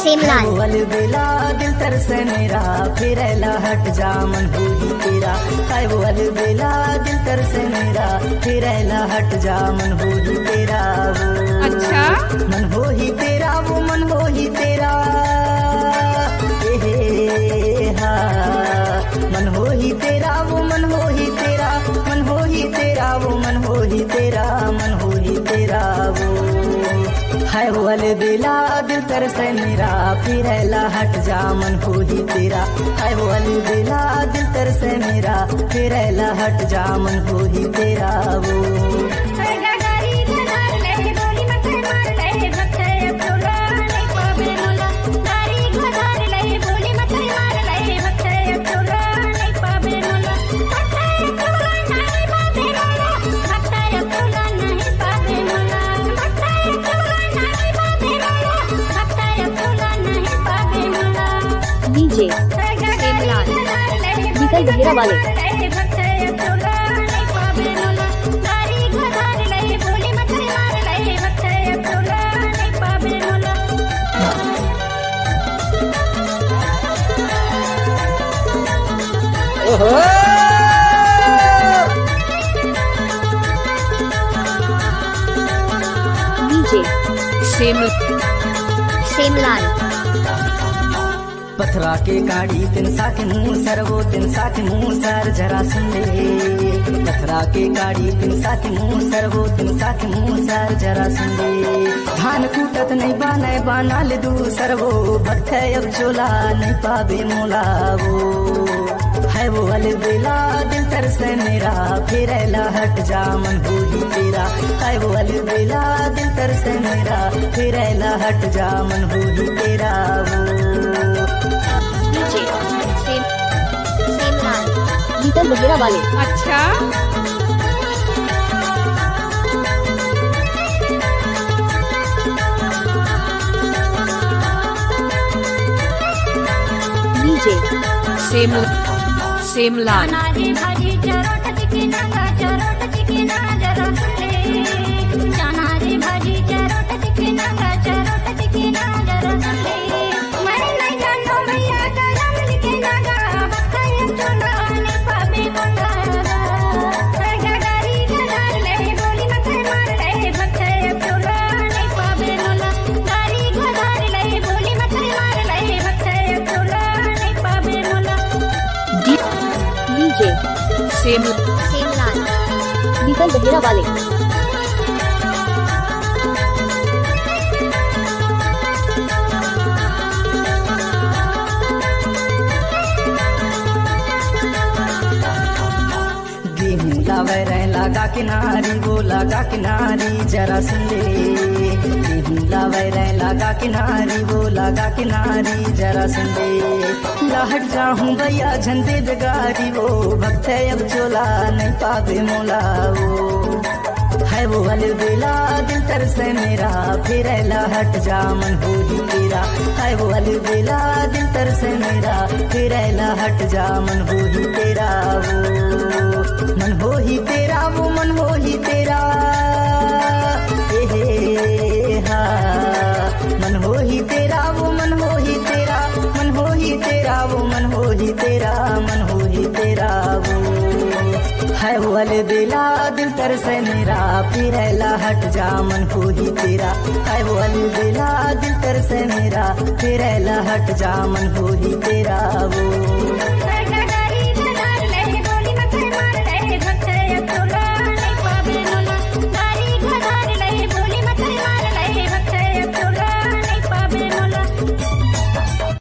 सेमलाल अलबेला दिल तरसे मेरा फिर हट जा मन हो ही तेरा। है वो अलबेला दिल तरसे मेरा फिर हट जा मन हो ही तेरा। वो अच्छा मन हो ही तेरा, वो मन हो ही तेरा। हा मन हो ही तेरा, वो मन हो ही तेरा। मन हो ही तेरा, वो मन हो ही तेरा। मन हो ही तेरा वो है वो अलबेला दिल तरसे मेरा फिर हट जा मन हो ही तेरा। है वो अलबेला दिल तरसे मेरा फिर हट जा मन हो ही तेरा। वो डीजे सेमलाल विकल बहेरा वाले। डीजे सेमलाल पथरा के गाड़ी तिन साथ मुँह सर वो तिन साथ मुँह सर जरा सुन ले। पथरा के गाड़ी तिन साथ मुँह सर वो तिन साथ मुँह सर जरा सुन ले। धान कूटत नहीं बाने बाना ले दू सर वो भक्त है अब चोला नहीं पावे मोला। वो है वो अलबेला दिल तरसे मेरा फिर हट जा मन हो ही तेरा। है वो अलबेला दिल तरसे मेरा फिर हट जा मन हो ही तेरा। वो सेमलाल विकल बहेरा वाले। अच्छा डीजे सेमलाल डीजे सेमलाल विकल बहेरा वाले। गेहूं लावे रह लगा किनारी वो लगा किनारी जरा सुन ले। गेहूं लावे रह लगा किनारी वो लगा किनारी जरा सुन ले। लहट जाऊं भैया झंडे बेगारी वो भक्त है अब चोला नहीं पावे मोला। वो है वो अलबेला दिल तरसे मेरा फिर हट जा मन हो ही तेरा। है वो अलबेला दिल तरसे मेरा फिर हट जा मन हो ही तेरा। वो मन हो ही तेरा, वो मन हो ही तेरा। हा मन हो ही तेरा, वो मन हो ही तेरा। मन हो ही तेरा, वो मन हो ही तेरा। मन हो ही तेरा वो है वो अलबेला दिल तरसे मेरा फिर हट जा मन हो ही तेरा। है वो अलबेला दिल तरसे मेरा फिर हट जा मन हो ही तेरा। वो